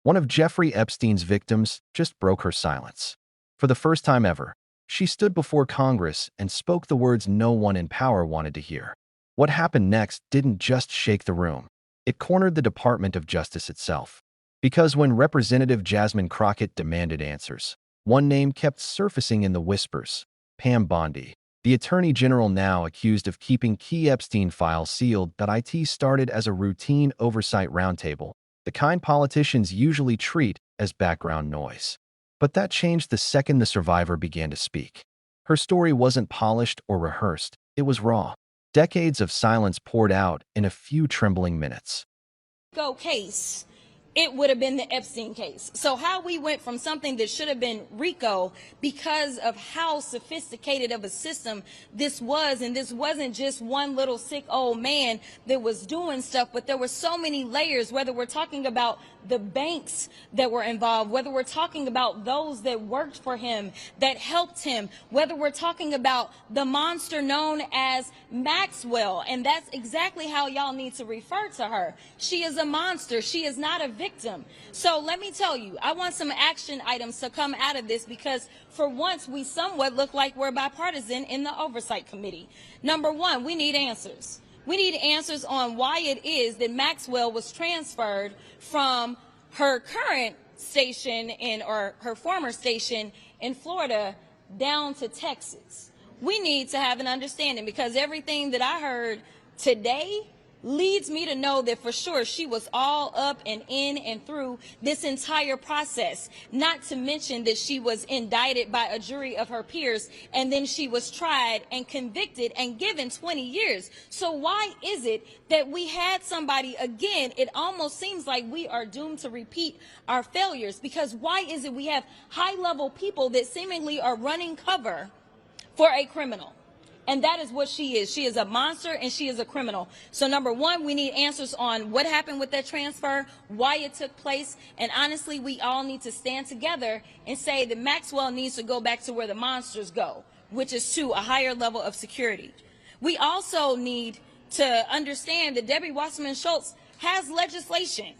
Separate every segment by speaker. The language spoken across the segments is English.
Speaker 1: One of Jeffrey Epstein's victims just broke her silence. For the first time ever, she stood before Congress and spoke the words no one in power wanted to hear. What happened next didn't just shake the room. It cornered the Department of Justice itself. Because when Representative Jasmine Crockett demanded answers, one name kept surfacing in the whispers: Pam Bondi, the Attorney General now accused of keeping key Epstein files sealed. It started as a routine oversight roundtable, the kind politicians usually treat as background noise. But that changed the second the survivor began to speak. Her story wasn't polished or rehearsed, it was raw. Decades of silence poured out in a few trembling minutes.
Speaker 2: Case, it would have been the Epstein case. So how we went from something that should have been RICO because of how sophisticated of a system this was, and this wasn't just one little sick old man that was doing stuff, but there were so many layers, whether we're talking about the banks that were involved, whether we're talking about those that worked for him, that helped him, whether we're talking about the monster known as Maxwell, and that's exactly how y'all need to refer to her. She is a monster. She is not a victim. So let me tell you, I want some action items to come out of this, because for once we somewhat look like we're bipartisan in the Oversight Committee. Number one, we need answers. We need answers on why it is that Maxwell was transferred from her current station or her former station in Florida down to Texas. We need to have an understanding, because everything that I heard today leads me to know that for sure she was all up and in and through this entire process, not to mention that she was indicted by a jury of her peers, and then she was tried and convicted and given 20 years. So why is it that we had somebody, again, it almost seems like we are doomed to repeat our failures, because why is it we have high-level people that seemingly are running cover for a criminal? And that is what she is. She is a monster and she is a criminal. So number one, we need answers on what happened with that transfer, why it took place. And honestly, we all need to stand together and say that Maxwell needs to go back to where the monsters go, which is to a higher level of security. We also need to understand that Debbie Wasserman Schultz has legislation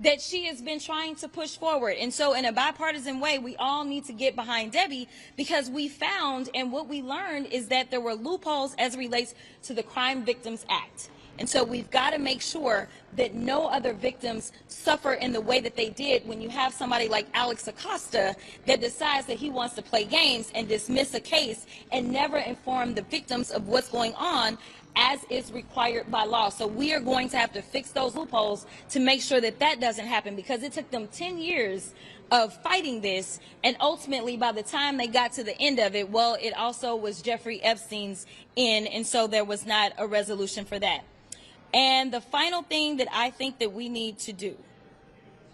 Speaker 2: that she has been trying to push forward. And so in a bipartisan way, we all need to get behind Debbie, because we found, and what we learned is that there were loopholes as it relates to the Crime Victims Act. And so we've got to make sure that no other victims suffer in the way that they did when you have somebody like Alex Acosta that decides that he wants to play games and dismiss a case and never inform the victims of what's going on as is required by law. So we are going to have to fix those loopholes to make sure that that doesn't happen, because it took them 10 years of fighting this, and ultimately by the time they got to the end of it, well, it also was Jeffrey Epstein's end, and so there was not a resolution for that. And the final thing that I think that we need to do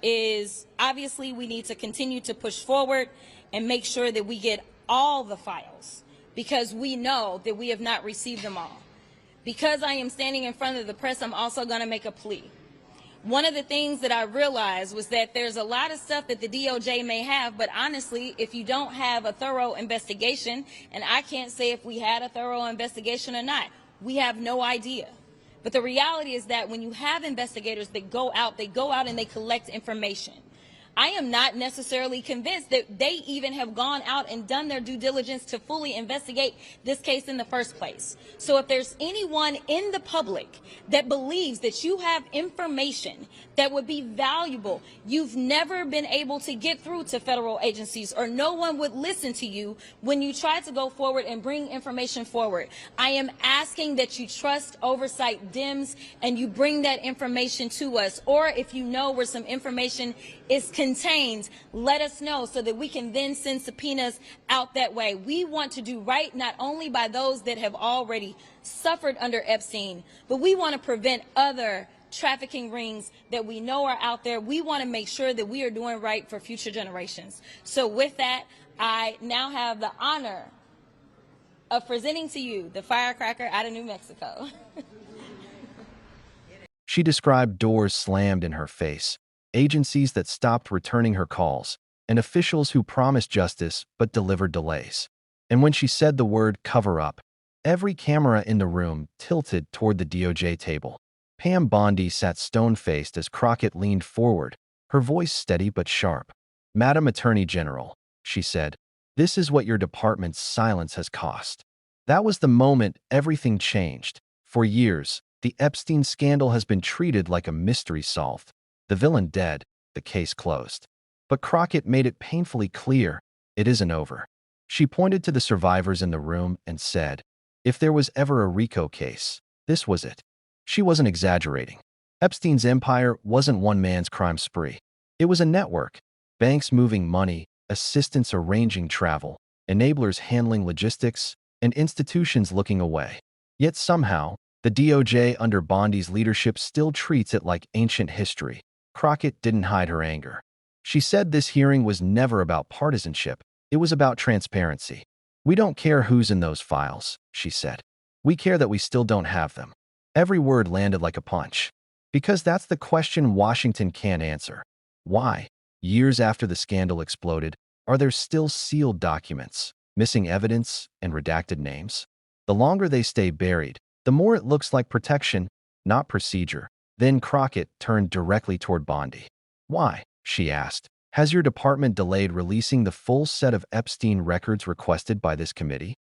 Speaker 2: is, obviously, we need to continue to push forward and make sure that we get all the files, because we know that we have not received them all. Because I am standing in front of the press, I'm also going to make a plea. One of the things that I realized was that there's a lot of stuff that the DOJ may have, but honestly, if you don't have a thorough investigation, and I can't say if we had a thorough investigation or not, we have no idea. But the reality is that when you have investigators that go out and they collect information. I am not necessarily convinced that they even have gone out and done their due diligence to fully investigate this case in the first place. So if there's anyone in the public that believes that you have information that would be valuable, you've never been able to get through to federal agencies, or no one would listen to you when you try to go forward and bring information forward, I am asking that you trust oversight DIMS and you bring that information to us. Or if you know where some information is contained, let us know so that we can then send subpoenas out that way. We want to do right not only by those that have already suffered under Epstein, but we want to prevent other trafficking rings that we know are out there. We want to make sure that we are doing right for future generations. So with that, I now have the honor of presenting to you the firecracker out of New Mexico.
Speaker 1: She described doors slammed in her face, agencies that stopped returning her calls, and officials who promised justice but delivered delays. And when she said the word cover up, every camera in the room tilted toward the DOJ table. Pam Bondi sat stone-faced as Crockett leaned forward, her voice steady but sharp. "Madam Attorney General," she said, "this is what your department's silence has cost." That was the moment everything changed. For years, the Epstein scandal has been treated like a mystery solved. The villain dead, the case closed. But Crockett made it painfully clear it isn't over. She pointed to the survivors in the room and said, "If there was ever a RICO case, this was it." She wasn't exaggerating. Epstein's empire wasn't one man's crime spree. It was a network. Banks moving money, assistants arranging travel, enablers handling logistics, and institutions looking away. Yet somehow, the DOJ under Bondi's leadership still treats it like ancient history. Crockett didn't hide her anger. She said this hearing was never about partisanship. It was about transparency. "We don't care who's in those files," she said. "We care that we still don't have them." Every word landed like a punch. Because that's the question Washington can't answer. Why, years after the scandal exploded, are there still sealed documents, missing evidence, and redacted names? The longer they stay buried, the more it looks like protection, not procedure. Then Crockett turned directly toward Bondi. "Why?" she asked. "Has your department delayed releasing the full set of Epstein records requested by this committee?"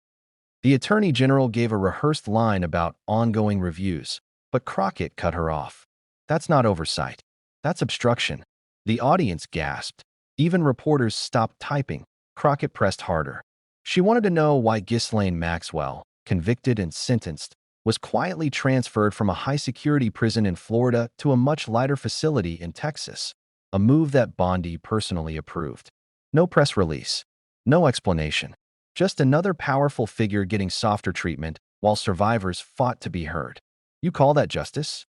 Speaker 1: The Attorney General gave a rehearsed line about ongoing reviews, but Crockett cut her off. "That's not oversight. That's obstruction." The audience gasped. Even reporters stopped typing. Crockett pressed harder. She wanted to know why Ghislaine Maxwell, convicted and sentenced, was quietly transferred from a high-security prison in Florida to a much lighter facility in Texas, a move that Bondi personally approved. No press release. No explanation. Just another powerful figure getting softer treatment while survivors fought to be heard. "You call that justice?"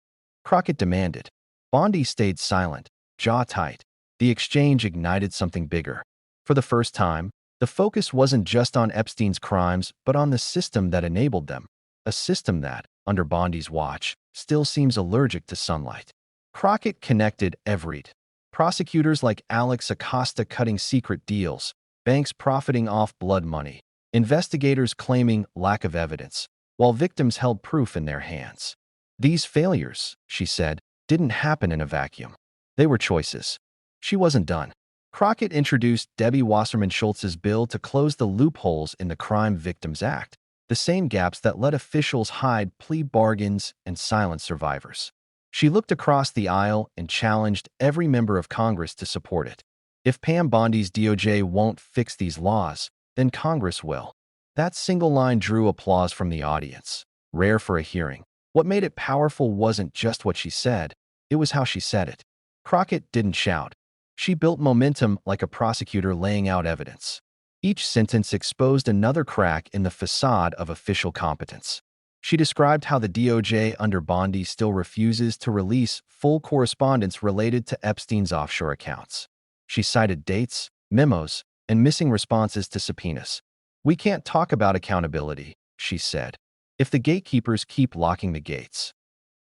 Speaker 1: Crockett demanded. Bondi stayed silent, jaw tight. The exchange ignited something bigger. For the first time, the focus wasn't just on Epstein's crimes, but on the system that enabled them. A system that, under Bondi's watch, still seems allergic to sunlight. Crockett connected everything. Prosecutors like Alex Acosta cutting secret deals, banks profiting off blood money, investigators claiming lack of evidence, while victims held proof in their hands. These failures, she said, didn't happen in a vacuum. They were choices. She wasn't done. Crockett introduced Debbie Wasserman Schultz's bill to close the loopholes in the Crime Victims Act, the same gaps that let officials hide plea bargains and silence survivors. She looked across the aisle and challenged every member of Congress to support it. If Pam Bondi's DOJ won't fix these laws, then Congress will. That single line drew applause from the audience, rare for a hearing. What made it powerful wasn't just what she said, it was how she said it. Crockett didn't shout. She built momentum like a prosecutor laying out evidence. Each sentence exposed another crack in the facade of official competence. She described how the DOJ under Bondi still refuses to release full correspondence related to Epstein's offshore accounts. She cited dates, memos, and missing responses to subpoenas. "We can't talk about accountability," she said, "if the gatekeepers keep locking the gates."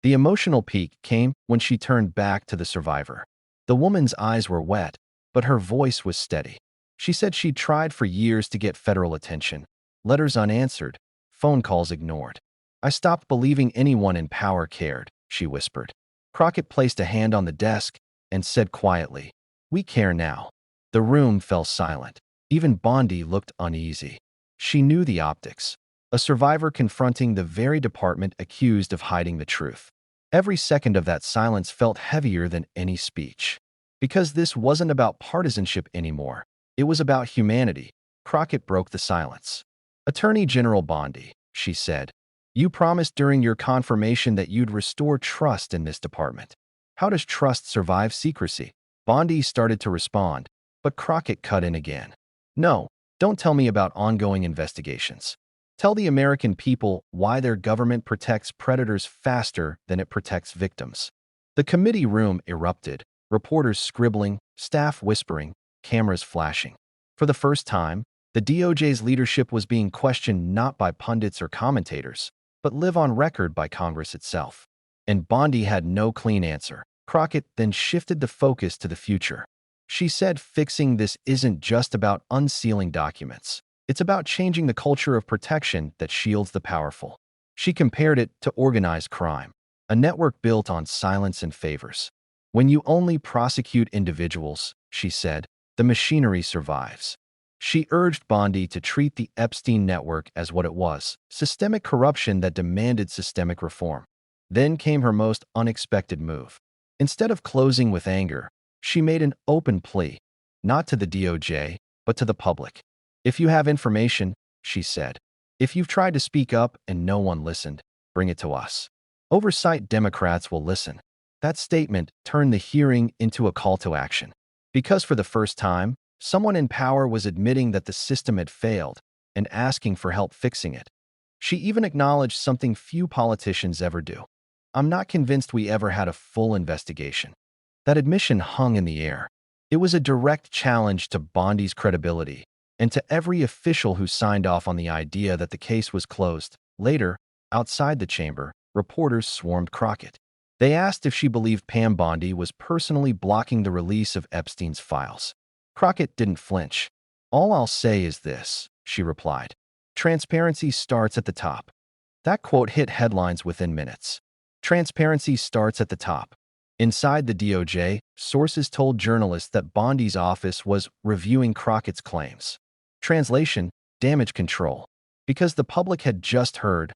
Speaker 1: The emotional peak came when she turned back to the survivor. The woman's eyes were wet, but her voice was steady. She said she'd tried for years to get federal attention, letters unanswered, phone calls ignored. "I stopped believing anyone in power cared," she whispered. Crockett placed a hand on the desk and said quietly, "We care now." The room fell silent. Even Bondi looked uneasy. She knew the optics. A survivor confronting the very department accused of hiding the truth. Every second of that silence felt heavier than any speech. Because this wasn't about partisanship anymore. It was about humanity. Crockett broke the silence. "Attorney General Bondi," she said, "you promised during your confirmation that you'd restore trust in this department. How does trust survive secrecy?" Bondi started to respond, but Crockett cut in again. "No, don't tell me about ongoing investigations. Tell the American people why their government protects predators faster than it protects victims." The committee room erupted, reporters scribbling, staff whispering, cameras flashing. For the first time, the DOJ's leadership was being questioned not by pundits or commentators, but live on record by Congress itself. And Bondi had no clean answer. Crockett then shifted the focus to the future. She said fixing this isn't just about unsealing documents. It's about changing the culture of protection that shields the powerful. She compared it to organized crime, a network built on silence and favors. When you only prosecute individuals, she said, the machinery survives. She urged Bondi to treat the Epstein network as what it was, systemic corruption that demanded systemic reform. Then came her most unexpected move. Instead of closing with anger, she made an open plea, not to the DOJ, but to the public. If you have information, she said, if you've tried to speak up and no one listened, bring it to us. Oversight Democrats will listen. That statement turned the hearing into a call to action. Because for the first time, someone in power was admitting that the system had failed and asking for help fixing it. She even acknowledged something few politicians ever do. I'm not convinced we ever had a full investigation. That admission hung in the air. It was a direct challenge to Bondi's credibility and to every official who signed off on the idea that the case was closed. Later, outside the chamber, reporters swarmed Crockett. They asked if she believed Pam Bondi was personally blocking the release of Epstein's files. Crockett didn't flinch. All I'll say is this, she replied. Transparency starts at the top. That quote hit headlines within minutes. Transparency starts at the top. Inside the DOJ, sources told journalists that Bondi's office was reviewing Crockett's claims. Translation, damage control. Because the public had just heard,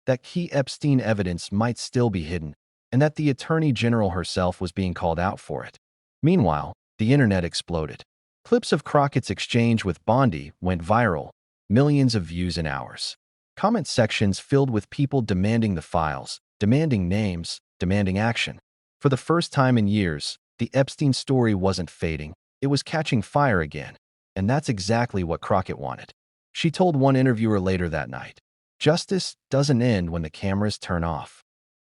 Speaker 1: that key Epstein evidence might still be hidden, and that the Attorney General herself was being called out for it. Meanwhile, the internet exploded. Clips of Crockett's exchange with Bondi went viral, millions of views in hours. Comment sections filled with people demanding the files, demanding names, demanding action. For the first time in years, the Epstein story wasn't fading, it was catching fire again. And that's exactly what Crockett wanted. She told one interviewer later that night, "Justice doesn't end when the cameras turn off."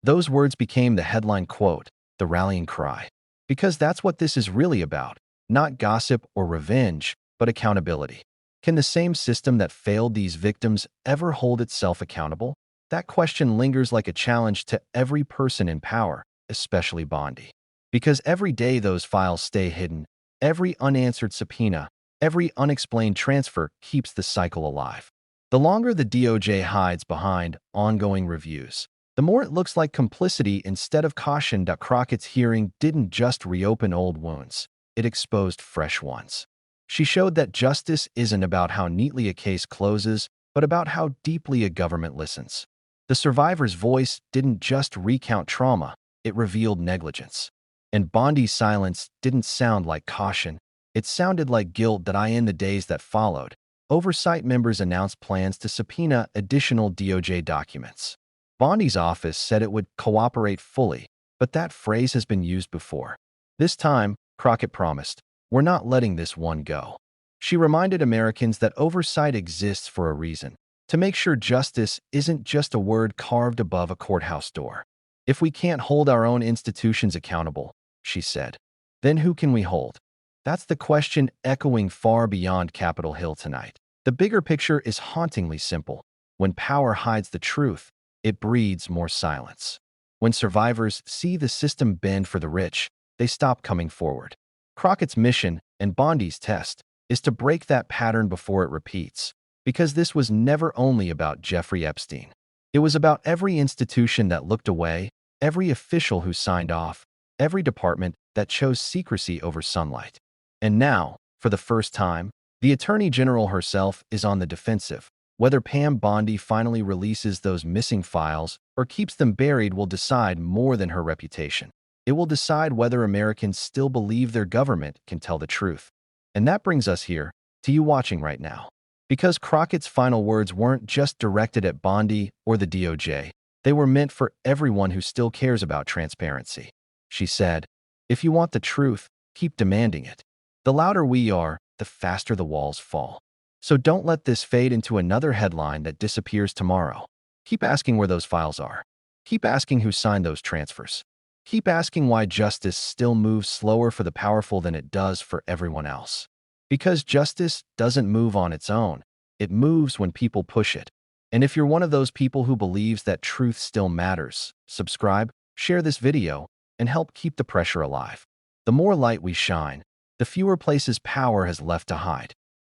Speaker 1: Those words became the headline quote, the rallying cry. Because that's what this is really about, not gossip or revenge, but accountability. Can the same system that failed these victims ever hold itself accountable? That question lingers like a challenge to every person in power, especially Bondi. Because every day those files stay hidden, every unanswered subpoena, every unexplained transfer keeps the cycle alive. The longer the DOJ hides behind ongoing reviews, the more it looks like complicity instead of caution. Crockett's hearing didn't just reopen old wounds, it exposed fresh ones. She showed that justice isn't about how neatly a case closes, but about how deeply a government listens. The survivor's voice didn't just recount trauma, it revealed negligence. And Bondi's silence didn't sound like caution, it sounded like guilt. In the days that followed, oversight members announced plans to subpoena additional DOJ documents. Bondi's office said it would cooperate fully, but that phrase has been used before. This time, Crockett promised, "We're not letting this one go." She reminded Americans that oversight exists for a reason, to make sure justice isn't just a word carved above a courthouse door. If we can't hold our own institutions accountable, she said, then who can we hold? That's the question echoing far beyond Capitol Hill tonight. The bigger picture is hauntingly simple. When power hides the truth, it breeds more silence. When survivors see the system bend for the rich, they stop coming forward. Crockett's mission, and Bondi's test, is to break that pattern before it repeats. Because this was never only about Jeffrey Epstein. It was about every institution that looked away, every official who signed off, every department that chose secrecy over sunlight. And now, for the first time, the Attorney General herself is on the defensive. Whether Pam Bondi finally releases those missing files or keeps them buried will decide more than her reputation. It will decide whether Americans still believe their government can tell the truth. And that brings us here, to you watching right now. Because Crockett's final words weren't just directed at Bondi or the DOJ, they were meant for everyone who still cares about transparency. She said, "If you want the truth, keep demanding it. The louder we are, the faster the walls fall. So don't let this fade into another headline that disappears tomorrow. Keep asking where those files are. Keep asking who signed those transfers. Keep asking why justice still moves slower for the powerful than it does for everyone else. Because justice doesn't move on its own. It moves when people push it. And if you're one of those people who believes that truth still matters, subscribe, share this video, and help keep the pressure alive. The more light we shine, the fewer places power has left to hide.